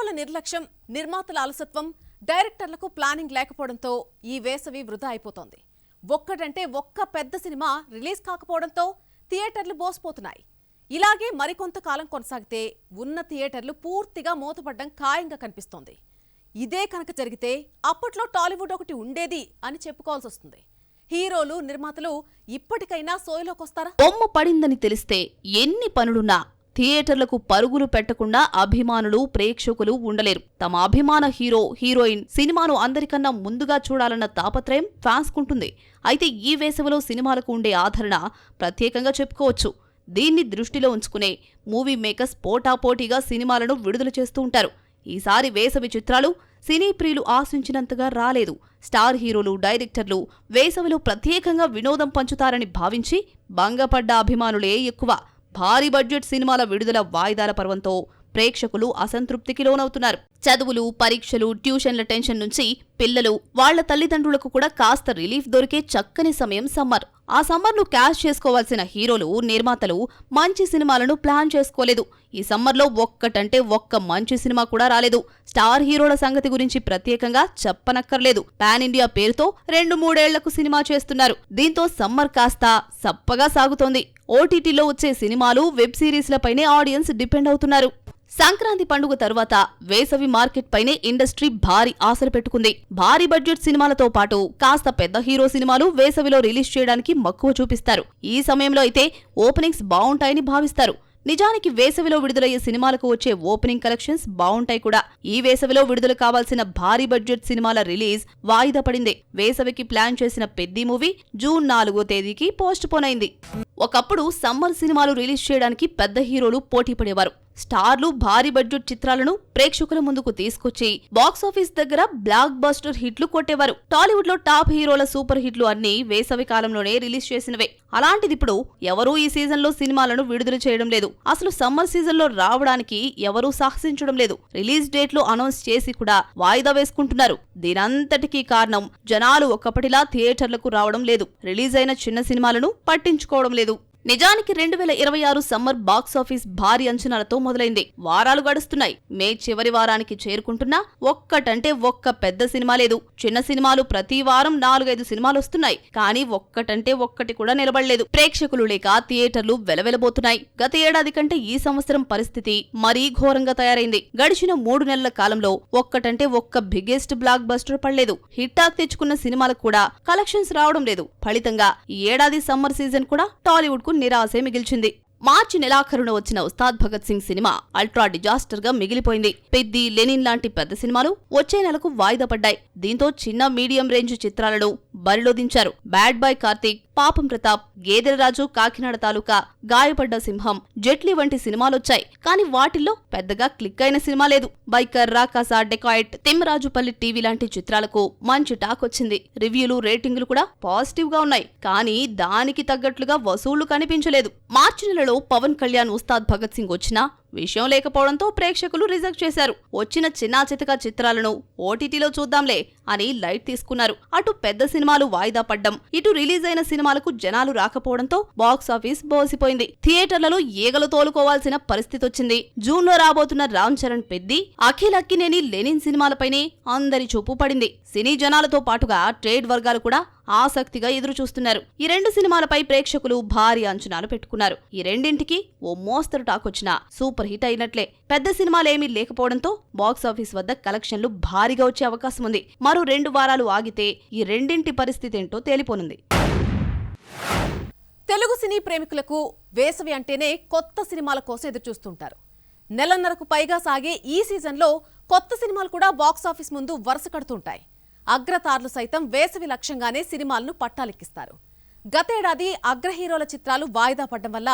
హీరోల నిర్లక్ష్యం, నిర్మాతల అలసత్వం, డైరెక్టర్లకు ప్లానింగ్ లేకపోవడంతో ఈ వేసవి వృధా అయిపోతోంది. ఒక్కటంటే ఒక్క పెద్ద సినిమా రిలీజ్ కాకపోవడంతో థియేటర్లు బోసిపోతున్నాయి. ఇలాగే మరికొంతకాలం కొనసాగితే ఉన్న థియేటర్లు పూర్తిగా మూతపడడం ఖాయంగా కనిపిస్తోంది. ఇదే కనుక జరిగితే అప్పట్లో టాలీవుడ్ ఒకటి ఉండేది అని చెప్పుకోవాల్సి వస్తుంది. హీరోలు, నిర్మాతలు ఇప్పటికైనా సోయలోకొస్తారా? బొమ్మ పడిందని తెలిస్తే ఎన్ని పనులున్నా థియేటర్లకు పరుగులు పెట్టకుండా అభిమానులు, ప్రేక్షకులు ఉండలేరు. తమ అభిమాన హీరో, హీరోయిన్ సినిమాను అందరికన్నా ముందుగా చూడాలన్న తాపత్రయం ఫ్యాన్స్ కుంటుంది. అయితే ఈ వేసవిలో సినిమాలకు ఉండే ఆదరణ ప్రత్యేకంగా చెప్పుకోవచ్చు. దీన్ని దృష్టిలో ఉంచుకునే మూవీ మేకర్స్ పోటాపోటీగా సినిమాలను విడుదల చేస్తూ ఉంటారు. ఈసారి వేసవి చిత్రాలు సినీ ప్రియులు ఆశించినంతగా రాలేదు. స్టార్ హీరోలు, డైరెక్టర్లు వేసవిలో ప్రత్యేకంగా వినోదం పంచుతారని భావించి భంగపడ్డ అభిమానులే ఎక్కువ. భారీ బడ్జెట్ సినిమాల విడుదల వాయిదాల పర్వంతో ప్రేక్షకులు అసంతృప్తికి లోనవుతున్నారు. చదువులు, పరీక్షలు, ట్యూషన్ల టెన్షన్ నుంచి పిల్లలు, వాళ్ల తల్లిదండ్రులకు కూడా కాస్త రిలీఫ్ దొరికే చక్కని సమయం సమ్మర్. ఆ సమ్మర్ను క్యాష్ చేసుకోవాల్సిన హీరోలు, నిర్మాతలు మంచి సినిమాలను ప్లాన్ చేసుకోలేదు. ఈ సమ్మర్లో ఒక్కటంటే ఒక్క మంచి సినిమా కూడా రాలేదు. స్టార్ హీరోల సంగతి గురించి ప్రత్యేకంగా చెప్పనక్కర్లేదు. పాన్ ఇండియా పేరుతో 2-3 ఏళ్లకు సినిమా చేస్తున్నారు. దీంతో సమ్మర్ కాస్త సప్పగా సాగుతోంది. ఓటీటీలో వచ్చే సినిమాలు, వెబ్ సిరీస్లపైనే ఆడియన్స్ డిపెండ్ అవుతున్నారు. సంక్రాంతి పండుగ తరువాత వేసవి మార్కెట్ పైనే ఇండస్ట్రీ భారీ ఆశలు పెట్టుకుంది. భారీ బడ్జెట్ సినిమాలతో పాటు కాస్త పెద్ద హీరో సినిమాలు వేసవిలో రిలీజ్ చేయడానికి మక్కువ చూపిస్తారు. ఈ సమయంలో అయితే ఓపెనింగ్స్ బావుంటాయని భావిస్తారు. నిజానికి వేసవిలో విడుదలయ్యే సినిమాలకు వచ్చే ఓపెనింగ్ కలెక్షన్స్ బావుంటాయి కూడా. ఈ వేసవిలో విడుదల కావాల్సిన భారీ బడ్జెట్ సినిమాల రిలీజ్ వాయిదా పడింది. వేసవికి ప్లాన్ చేసిన పెద్ద మూవీ జూన్ 4వ తేదీకి పోస్ట్ పోన్ అయింది. ఒకప్పుడు సమ్మర్ సినిమాలు రిలీజ్ చేయడానికి పెద్ద హీరోలు పోటీ పడేవారు. స్టార్లు భారీ బడ్జెట్ చిత్రాలను ప్రేక్షకుల ముందుకు తీసుకొచ్చి బాక్సాఫీస్ దగ్గర బ్లాక్ బస్టర్ హిట్లు కొట్టేవారు. టాలీవుడ్ లో టాప్ హీరోల సూపర్ హిట్లు అన్ని వేసవి కాలంలోనే రిలీజ్ చేసినవే. అలాంటిది ఇప్పుడు ఎవరూ ఈ సీజన్ లో సినిమాలను విడుదల చేయడం లేదు. అసలు సమ్మర్ సీజన్ లో రావడానికి ఎవరూ సాహసించడం లేదు. రిలీజ్ డేట్ లో అనౌన్స్ చేసి కూడా వాయిదా వేసుకుంటున్నారు. దీనంతటికీ కారణం జనాలు ఒకప్పటిలా థియేటర్లకు రావడం లేదు. రిలీజ్ అయిన చిన్న సినిమాలను పట్టించుకోవడం లేదు. నిజానికి 2026 సమ్మర్ బాక్సాఫీస్ భారీ అంచనాలతో మొదలైంది. వారాలు గడుస్తున్నాయి. మే చివరి వారానికి చేరుకుంటున్నా ఒక్కటంటే ఒక్క పెద్ద సినిమా లేదు. చిన్న సినిమాలు ప్రతి వారం 4-5 సినిమాలు వస్తున్నాయి. కానీ ఒక్కటంటే ఒక్కటి కూడా నిలబడలేదు. ప్రేక్షకులు లేక థియేటర్లు వెలవెలబోతున్నాయి. గత ఏడాది కంటే ఈ సంవత్సరం పరిస్థితి మరీ ఘోరంగా తయారైంది. గడిచిన 3 నెలల కాలంలో ఒక్కటంటే ఒక్క బిగ్గెస్ట్ బ్లాక్ బస్టర్ పడలేదు. హిట్టాక్ తెచ్చుకున్న సినిమాలకు కూడా కలెక్షన్స్ రావడం లేదు. ఫలితంగా ఈ ఏడాది సమ్మర్ సీజన్ కూడా టాలీవుడ్ నిరాశే మిగిల్చింది. మార్చి నెలాఖరున వచ్చిన Ustaad Bhagat Singh cinema ultra disaster గా మిగిలిపోయింది. పెద్ది, లెనిన్ లాంటి పెద్ద సినిమాలు వచ్చే నెలకు వాయిదా పడ్డాయి. దీంతో చిన్న, మీడియం రేంజ్ చిత్రాలను బరిలో దించారు. బ్యాడ్ బాయ్ కార్తీక్, పాపం ప్రతాప్, గేదెలరాజు, కాకినాడ తాలూకా, గాయపడ్డ సింహం, జెట్లీ వంటి సినిమాలొచ్చాయి. కానీ వాటిల్లో పెద్దగా క్లిక్ అయిన సినిమా లేదు. బైకర్, రాకాసా, డెకాయిట్, తిమ్మరాజుపల్లి టీవీ లాంటి చిత్రాలకు మంచి టాక్ వచ్చింది. రివ్యూలు, రేటింగులు కూడా పాజిటివ్ గా ఉన్నాయి. కానీ దానికి తగ్గట్లుగా వసూళ్లు కనిపించలేదు. మార్చి నెలలో పవన్ కళ్యాణ్ ఉస్తాద్ భగత్ సింగ్ వచ్చినా విషయం లేకపోవడంతో ప్రేక్షకులు రిజెక్ట్ చేశారు. వచ్చిన చిన్నా చితక చిత్రాలను ఓటీటీలో చూద్దాంలే అని లైట్ తీసుకున్నారు. అటు పెద్ద సినిమాలు వాయిదా పడ్డం, ఇటు రిలీజ్ అయిన సినిమాలకు జనాలు రాకపోవడంతో బాక్సాఫీస్ బోసిపోయింది. థియేటర్లలో ఈగలు తోలుకోవాల్సిన పరిస్థితి వచ్చింది. జూన్ లో రాబోతున్న రామ్ చరణ్ పెద్ది, అఖిల్ అక్కినేని, లెనిన్ సినిమాలపైనే అందరి చూపు పడింది. సినీ జనాలతో పాటుగా ట్రేడ్ వర్గాలు కూడా ఆసక్తిగా ఎదురు చూస్తున్నారు. ఈ 2 సినిమాలపై ప్రేక్షకులు భారీ అంచనాలు పెట్టుకున్నారు. ఈ రెండింటికి ఓ మోస్తరు టాక్ వచ్చినా సూపర్ హిట్ అయినట్లే. పెద్ద సినిమాలేమీ లేకపోవడంతో బాక్సాఫీస్ వద్ద కలెక్షన్లు భారీగా వచ్చే అవకాశం ఉంది. మరో 2 వారాలు ఆగితే ఈ రెండింటి పరిస్థితి ఏంటో తేలిపోనుంది. తెలుగు సినీ ప్రేమికులకు వేసవి అంటేనే కొత్త సినిమాల కోసం ఎదురుచూస్తుంటారు. నెలన్నరకు పైగా సాగే ఈ సీజన్లో కొత్త సినిమాలు కూడా బాక్సాఫీస్ ముందు వరుస కడుతుంటాయి. అగ్రతార్లు సైతం వేసవి లక్ష్యంగానే సినిమాలను పట్టాలెక్కిస్తారు. గతేడాది అగ్ర హీరోల చిత్రాలు వాయిదా పడ్డం వల్ల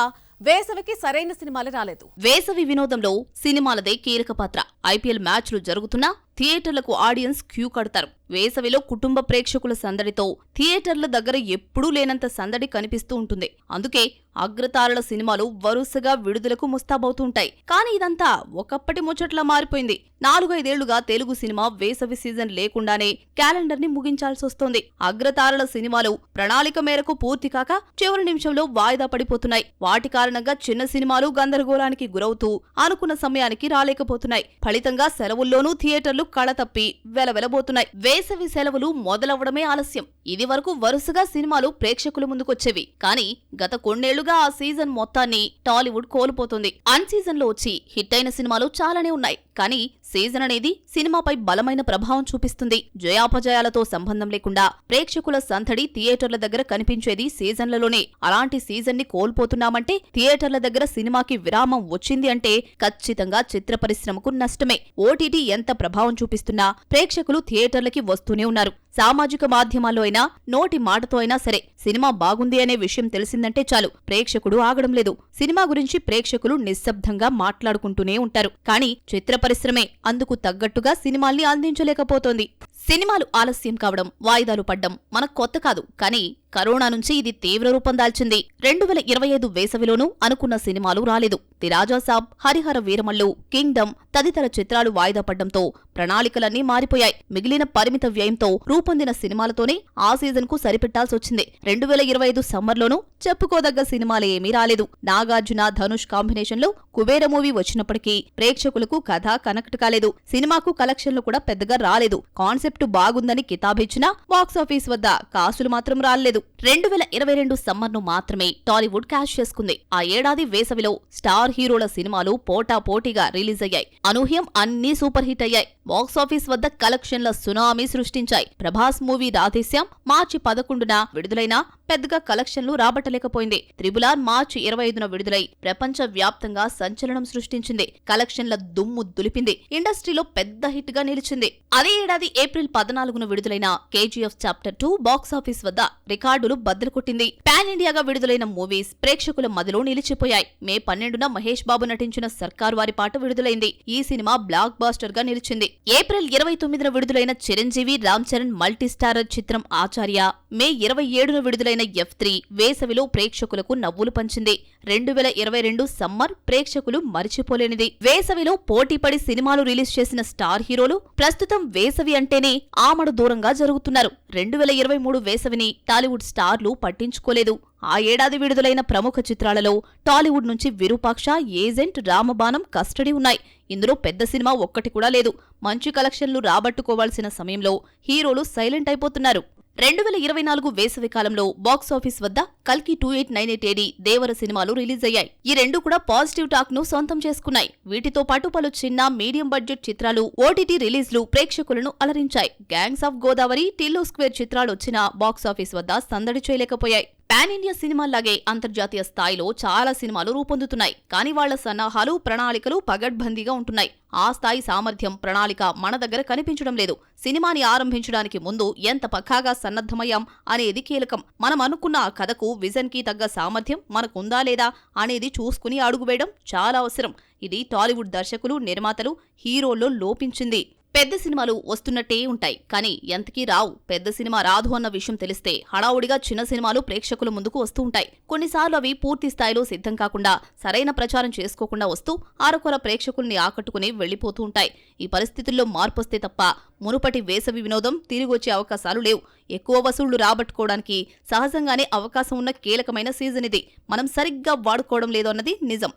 వేసవికి సరైన సినిమాలే రాలేదు. వేసవి వినోదంలో సినిమాలదే కీలక పాత్ర. ఐపీఎల్ మ్యాచ్లు జరుగుతున్నా థియేటర్లకు ఆడియన్స్ క్యూ కడతారు. వేసవిలో కుటుంబ ప్రేక్షకుల సందడితో థియేటర్ల దగ్గర ఎప్పుడూ లేనంత సందడి కనిపిస్తూ ఉంటుంది. అందుకే అగ్రతారల సినిమాలు వరుసగా విడుదలకు ముస్తాబవుతుంటాయి. కానీ ఇదంతా ఒకప్పటి ముచ్చట్లా మారిపోయింది. 4-5 ఏళ్లుగా తెలుగు సినిమా వేసవి సీజన్ లేకుండానే క్యాలెండర్ ని ముగించాల్సొస్తోంది. అగ్రతారల సినిమాలు ప్రణాళిక మేరకు పూర్తి కాక చివరి నిమిషంలో వాయిదా పడిపోతున్నాయి. వాటి కారణంగా చిన్న సినిమాలు గందరగోళానికి గురవుతూ అనుకున్న సమయానికి రాలేకపోతున్నాయి. ఫలితంగా సెలవుల్లోనూ థియేటర్లు కళతప్పి వెలవెలబోతున్నాయి. వేసవి సెలవులు మొదలవ్వడమే ఆలస్యం. ఇది వరకు వరుసగా సినిమాలు ప్రేక్షకుల ముందుకొచ్చేవి. కానీ గత కొన్నేళ్లుగా ఆ సీజన్ మొత్తాన్ని టాలీవుడ్ కోల్పోతుంది. అన్ సీజన్ లో వచ్చి హిట్ అయిన సినిమాలు చాలానే ఉన్నాయి. కానీ సీజన్ అనేది సినిమాపై బలమైన ప్రభావం చూపిస్తుంది. జయాపజయాలతో సంబంధం లేకుండా ప్రేక్షకుల సందడి థియేటర్ల దగ్గర కనిపించేది సీజన్లలోనే. అలాంటి సీజన్ ని కోల్పోతున్నామంటే థియేటర్ల దగ్గర సినిమాకి విరామం వచ్చింది అంటే ఖచ్చితంగా చిత్ర పరిశ్రమకు నష్టమే. ఓటీటీ ఎంత ప్రభావం చూపిస్తున్నా ప్రేక్షకులు థియేటర్లకి వస్తూనే ఉన్నారు. సామాజిక మాధ్యమాల్లో అయినా నోటి మాటతో అయినా సరే సినిమా బాగుంది అనే విషయం తెలిసిందంటే చాలు ప్రేక్షకుడు ఆగడం లేదు. సినిమా గురించి ప్రేక్షకులు నిశ్శబ్దంగా మాట్లాడుకుంటూనే ఉంటారు. కానీ చిత్ర పరిశ్రమే అందుకు తగ్గట్టుగా సినిమాల్ని అందించలేకపోతోంది. సినిమాలు ఆలస్యం కావడం, వాయిదాలు పడ్డం మనకు కొత్త కాదు. కానీ కరోనా నుంచి ఇది తీవ్ర రూపం దాల్చింది. 2025 వేసవిలోనూ అనుకున్న సినిమాలు రాలేదు. ది రాజాసాబ్, హరిహర వీరమల్లు, కింగ్డమ్ తదితర చిత్రాలు వాయిదా పడ్డంతో ప్రణాళికలన్నీ మారిపోయాయి. మిగిలిన పరిమిత వ్యయంతో రూపొందిన సినిమాలతోనే ఆ సీజన్ కు సరిపెట్టాల్సొచ్చింది. 2025 సమ్మర్లోనూ చెప్పుకోదగ్గ సినిమాలు ఏమీ రాలేదు. నాగార్జున, ధనుష్ కాంబినేషన్ లో కుబేర మూవీ వచ్చినప్పటికీ ప్రేక్షకులకు కథ కనెక్ట్ కాలేదు. సినిమాకు కలెక్షన్లు కూడా పెద్దగా రాలేదు. కాన్సెప్ట్ బాగుందని కితాబిచ్చినా బాక్సాఫీస్ వద్ద కాసులు మాత్రం రాలేదు. 2022 సమ్మర్ను మాత్రమే టాలీవుడ్ క్యాష్ చేసుకుంది. ఆ ఏడాది వేసవిలో స్టార్ హీరోల సినిమాలు పోటాపోటీగా రిలీజ్ అయ్యాయి. అనూహ్యం అన్నీ సూపర్ హిట్ అయ్యాయి. బాక్సాఫీస్ వద్ద కలెక్షన్ల సునామీ సృష్టించాయి. ప్రభాస్ మూవీ రాధేశ్యాం మార్చి 11న విడుదలైనా పెద్దగా కలెక్షన్లు రాబట్టలేకపోయింది. త్రిబుల్ ఆర్ మార్చి 25న విడుదలై ప్రపంచ వ్యాప్తంగా సంచలనం సృష్టించింది. కలెక్షన్ల దుమ్ము దులిపింది. ఇండస్ట్రీలో పెద్ద హిట్ గా నిలిచింది. అదే ఏడాది ఏప్రిల్ 14న విడుదలైన కేజీఎఫ్ చాప్టర్ 2 బాక్సాఫీస్ వద్ద రికార్డులు బద్దలు కొట్టింది. పాన్ ఇండియాగా విడుదలైన మూవీస్ ప్రేక్షకుల మదిలో నిలిచిపోయాయి. మే 12న మహేష్ బాబు నటించిన సర్కార్ వారి పాట విడుదలైంది. ఈ సినిమా బ్లాక్ బాస్టర్ గా నిలిచింది. ఏప్రిల్ 29న విడుదలైన చిరంజీవి, రామ్ చరణ్ మల్టీస్టారర్ చిత్రం ఆచార్య, మే 27న విడుదలైన F3 వేసవిలో ప్రేక్షకులకు నవ్వులు పంచింది. 2022 సమ్మర్ ప్రేక్షకులు మరిచిపోలేనిది. వేసవిలో పోటీపడి సినిమాలు రిలీజ్ చేసిన స్టార్ హీరోలు ప్రస్తుతం వేసవి అంటేనే ఆమడు దూరంగా జరుగుతున్నారు. 2023 వేసవిని టాలీవుడ్ స్టార్లు పట్టించుకోలేదు. ఆ ఏడాది విడుదలైన ప్రముఖ చిత్రాలలో టాలీవుడ్ నుంచి విరూపాక్ష, ఏజెంట్, రామబాణం, కస్టడీ ఉన్నాయి. ఇందులో పెద్ద సినిమా ఒక్కటి కూడా లేదు. మంచి కలెక్షన్లు రాబట్టుకోవాల్సిన సమయంలో హీరోలు సైలెంట్ అయిపోతున్నారు. 2024 వేసవి కాలంలో బాక్సాఫీస్ వద్ద కల్కి 2898 AD, దేవర సినిమాలు రిలీజ్ అయ్యాయి. ఈ రెండు కూడా పాజిటివ్ టాక్ ను సొంతం చేసుకున్నాయి. వీటితో పాటు పలు చిన్న, మీడియం బడ్జెట్ చిత్రాలు ఓటీటీ రిలీజ్లు ప్రేక్షకులను అలరించాయి. Gangs of Godavari, Tillu square చిత్రాలు వచ్చినా బాక్సాఫీస్ వద్ద సందడి చేయలేకపోయాయి. పాన్ ఇండియా సినిమాల్లాగే అంతర్జాతీయ స్థాయిలో చాలా సినిమాలు రూపొందుతున్నాయి. కానీ వాళ్ల సన్నాహాలు, ప్రణాళికలు పగడ్బందీగా ఉంటున్నాయి. ఆ స్థాయి సామర్థ్యం, ప్రణాళిక మన దగ్గర కనిపించడం లేదు. సినిమాని ఆరంభించడానికి ముందు ఎంత పక్కాగా సన్నద్ధమయ్యాం అనేది కీలకం. మనం అనుకున్న ఆ కథకు, విజన్ కి తగ్గ సామర్థ్యం మనకుందా లేదా అనేది చూసుకుని అడుగువేయడం చాలా అవసరం. ఇది టాలీవుడ్ దర్శకులు, నిర్మాతలు, హీరోల్లో లోపించింది. పెద్ద సినిమాలు వస్తున్నట్టే ఉంటాయి, కానీ ఎంతకీ రావు. పెద్ద సినిమా రాదు అన్న విషయం తెలిస్తే హడావుడిగా చిన్న సినిమాలు ప్రేక్షకుల ముందుకు వస్తూ ఉంటాయి. కొన్నిసార్లు అవి పూర్తి స్థాయిలో సిద్ధం కాకుండా, సరైన ప్రచారం చేసుకోకుండా వస్తూ అరకొర ప్రేక్షకుల్ని ఆకట్టుకుని వెళ్లిపోతూ ఉంటాయి. ఈ పరిస్థితుల్లో మార్పొస్తే తప్ప మునుపటి వేసవి వినోదం తిరిగొచ్చే అవకాశాలు లేవు. ఎక్కువ వసూళ్లు రాబట్టుకోవడానికి సహజంగానే అవకాశం ఉన్న కీలకమైన సీజన్ ఇది. మనం సరిగ్గా వాడుకోవడం లేదు అన్నది నిజం.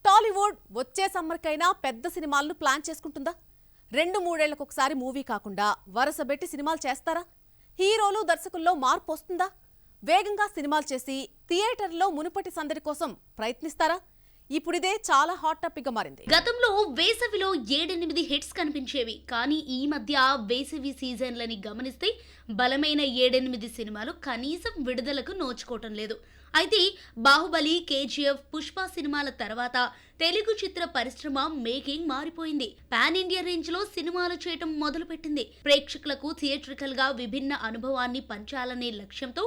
టాలీవుడ్ వచ్చే సమ్మర్కైనా పెద్ద సినిమాలను ప్లాన్ చేసుకుంటుందా? 2-3 ఏళ్లకొకసారి మూవీ కాకుండా వరుసబెట్టి సినిమాలు చేస్తారా? హీరోలు, దర్శకుల్లో మార్పు వస్తుందా? వేగంగా సినిమాలు చేసి థియేటర్లో మునుపటి సందడి కోసం ప్రయత్నిస్తారా? ఇప్పుడిదే చాలా హాట్ టాపిక్ గా మారింది. గతంలో వేసవిలో 7-8 హిట్స్ కనిపించేవి. కానీ ఈ మధ్య వేసవి సీజన్లని గమనిస్తే బలమైన 7-8 సినిమాలు కనీసం విడుదలకు నోచుకోవటం లేదు. అయితే బాహుబలి, కేజీఎఫ్, పుష్ప సినిమాల తర్వాత తెలుగు చిత్ర పరిశ్రమ మేకింగ్ మారిపోయింది. పాన్ ఇండియా రేంజ్ లో సినిమాలు చేయటం మొదలుపెట్టింది. ప్రేక్షకులకు థియేట్రికల్ గా విభిన్న అనుభవాన్ని పంచాలనే లక్ష్యంతో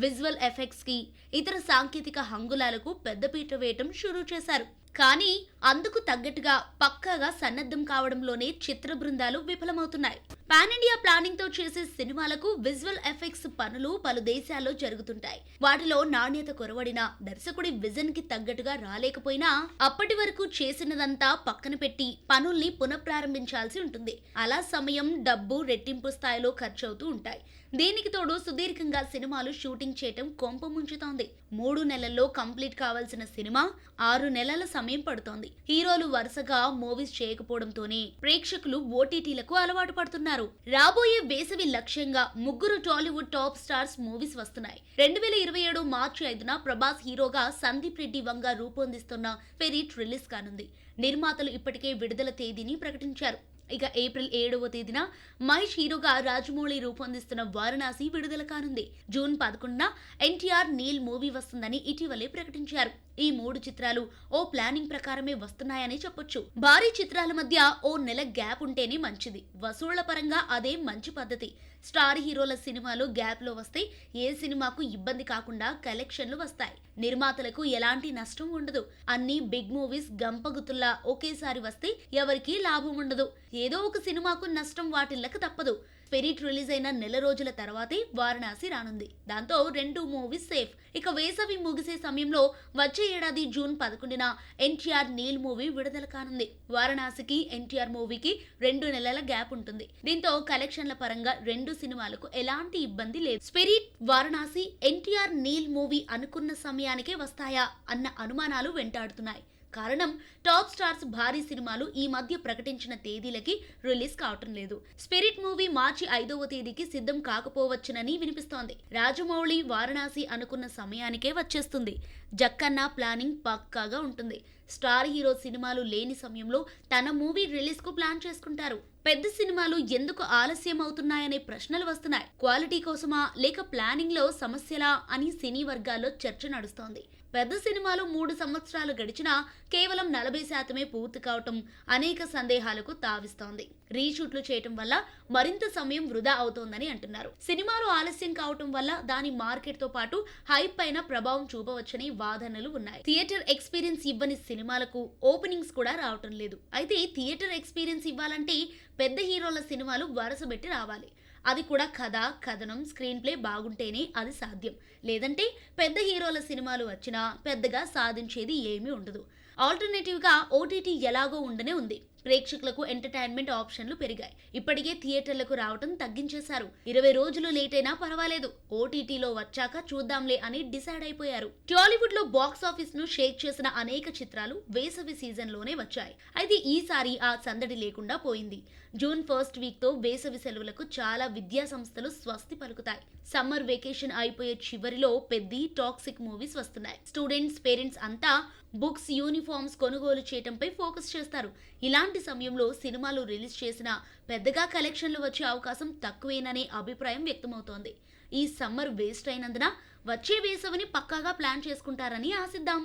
విజువల్ ఎఫెక్ట్స్ కి, ఇతర సాంకేతిక హంగులాలకు పెద్దపీట వేయటం షురూ చేశారు. కానీ అందుకు తగ్గట్టుగా పక్కాగా సన్నద్ధం కావడంలోనే చిత్ర బృందాలు విఫలమవుతున్నాయి. పాన్ ఇండియా ప్లానింగ్ తో చేసే సినిమాలకు విజువల్ ఎఫెక్ట్స్ పనులు పలు దేశాల్లో జరుగుతుంటాయి. వాటిలో నాణ్యత కొరవడిన, దర్శకుడి విజన్ కి తగ్గట్టుగా రాలేకపోయినా అప్పటి వరకు చేసినదంతా పక్కన పెట్టి పనుల్ని పునఃప్రారంభించాల్సి ఉంటుంది. అలా సమయం, డబ్బు రెట్టింపు స్థాయిలో ఖర్చవుతూ ఉంటాయి. దీనికి తోడు సుదీర్ఘంగా సినిమాలు షూటింగ్ చేయటం కొంప ముంచుతోంది. 3 నెలల్లో కంప్లీట్ కావాల్సిన సినిమా 6 నెలల సమయం పడుతోంది. హీరోలు వరుసగా మూవీస్ చేయకపోవడంతోనే ప్రేక్షకులు ఓటీటీలకు అలవాటు పడుతున్నారు. రాబోయే వేసవి లక్ష్యంగా 3 టాలీవుడ్ టాప్ స్టార్స్ మూవీస్ వస్తున్నాయి. 2027 మార్చి 5న ప్రభాస్ హీరోగా సందీప్ రెడ్డి వంగ రూపొందిస్తున్న స్పిరిట్ రిలీజ్ కానుంది. నిర్మాతలు ఇప్పటికే విడుదల తేదీని ప్రకటించారు. ఇక ఏప్రిల్ 7వ తేదీన మహేష్ హీరోగా రాజమౌళి రూపొందిస్తున్న వారణాసి విడుదల కానుంది. జూన్ 11న ఎన్టీఆర్ నీల్ మూవీ వస్తుందని ఇటీవలే ప్రకటించారు. ఈ 3 చిత్రాలు ఓ ప్లానింగ్ ప్రకారమే వస్తున్నాయని చెప్పొచ్చు. భారీ చిత్రాల మధ్య ఓ నెల గ్యాప్ ఉంటేనే మంచిది. వసూళ్ల పరంగా అదే మంచి పద్ధతి. స్టార్ హీరోల సినిమాలు గ్యాప్ లో వస్తే ఏ సినిమాకు ఇబ్బంది కాకుండా కలెక్షన్లు వస్తాయి. నిర్మాతలకు ఎలాంటి నష్టం ఉండదు. అన్ని బిగ్ మూవీస్ గంపగుతుల్లా ఒకేసారి వస్తే ఎవరికీ లాభం ఉండదు. ఏదో ఒక సినిమాకు నష్టం వాటిల్లక తప్పదు. స్పిరిట్ రిలీజ్ అయిన నెల రోజుల తర్వాతే వారణాసి రానుంది. దాంతో 2 మూవీస్ సేఫ్. ఇక వేసవి ముగిసే సమయంలో వచ్చే ఏడాది జూన్ 11న ఎన్టీఆర్ నీల్ మూవీ విడుదల కానుంది. వారణాసికి ఎన్టీఆర్ మూవీకి 2 నెలల గ్యాప్ ఉంటుంది. దీంతో కలెక్షన్ల పరంగా 2 సినిమాలకు ఎలాంటి ఇబ్బంది లేదు. స్పిరిట్, వారణాసి, ఎన్టీఆర్ నీల్ మూవీ అనుకున్న సమయానికే వస్తాయా అన్న అనుమానాలు వెంటాడుతున్నాయి. కారణం టాప్ స్టార్స్ భారీ సినిమాలు ఈ మధ్య ప్రకటించిన తేదీలకి రిలీజ్ కావటం లేదు. స్పిరిట్ మూవీ మార్చి 5వ తేదీకి సిద్ధం కాకపోవచ్చునని వినిపిస్తోంది. రాజమౌళి వారణాసి అనుకున్న సమయానికే వచ్చేస్తుంది. జక్కన్న ప్లానింగ్ పక్కాగా ఉంటుంది. స్టార్ హీరో సినిమాలు లేని సమయంలో తన మూవీ రిలీజ్ కు ప్లాన్ చేసుకుంటారు. పెద్ద సినిమాలు ఎందుకు ఆలస్యం అవుతున్నాయనే ప్రశ్నలు వస్తున్నాయి. క్వాలిటీ కోసమా లేక ప్లానింగ్ లో సమస్యలా అని సినీ వర్గాల్లో చర్చ నడుస్తోంది. పెద్ద సినిమాలు 3 సంవత్సరాలు గడిచినా కేవలం 40% పూర్తి కావటం అనేక సందేహాలకు తావిస్తోంది. రీషూట్లు చేయటం వల్ల మరింత సమయం వృధా అవుతోందని అంటున్నారు. సినిమాలు ఆలస్యం కావటం వల్ల దాని మార్కెట్ తో పాటు హైప్ పైన ప్రభావం చూపవచ్చని వాదనలు ఉన్నాయి. థియేటర్ ఎక్స్పీరియన్స్ ఇవ్వని సినిమాలకు ఓపెనింగ్స్ కూడా రావటం లేదు. అయితే థియేటర్ ఎక్స్పీరియన్స్ ఇవ్వాలంటే పెద్ద హీరోల సినిమాలు వరుసబెట్టి రావాలి. అది కూడా కథ, కథనం, స్క్రీన్ ప్లే బాగుంటేనే అది సాధ్యం. లేదంటే పెద్ద హీరోల సినిమాలు వచ్చినా పెద్దగా సాధించేది ఏమీ ఉండదు. ఆల్టర్నేటివ్ గా ఓటీటీ ఎలాగో ఉండనే ఉంది. ప్రేక్షకులకు ఎంటర్టైన్మెంట్ ఆప్షన్లు పెరిగాయి. ఇప్పటికే థియేటర్లకు రావటం తగ్గించేశారు. 20 రోజులు లేట్ అయినా పర్వాలేదు, ఓటీటీలో వచ్చాక చూద్దాంలే అని డిసైడ్ అయిపోయారు. టాలీవుడ్ లో బాక్స్ ఆఫీస్ ను షేక్ చేసిన అనేక చిత్రాలు వేసవి సీజన్ లోనే వచ్చాయి. అయితే ఈసారి ఆ సందడి లేకుండా పోయింది. జూన్ 1st వీక్ తో వేసవి సెలవులకు చాలా విద్యా సంస్థలు స్వస్తి పలుకుతాయి. సమ్మర్ వెకేషన్ అయిపోయే చివరిలో పెద్ద టాక్సిక్ మూవీస్ వస్తున్నాయి. స్టూడెంట్స్, పేరెంట్స్ అంతా బుక్స్, యూనిఫామ్స్ కొనుగోలు చేయటంపై ఫోకస్ చేస్తారు. ఇలాంటి సమయంలో సినిమాలు రిలీజ్ చేసినా పెద్దగా కలెక్షన్లు వచ్చే అవకాశం తక్కువేననే అభిప్రాయం వ్యక్తమవుతోంది. ఈ సమ్మర్ వేస్ట్ అయినందున వచ్చే వేసవిని పక్కాగా ప్లాన్ చేసుకుంటారని ఆశిద్దాం.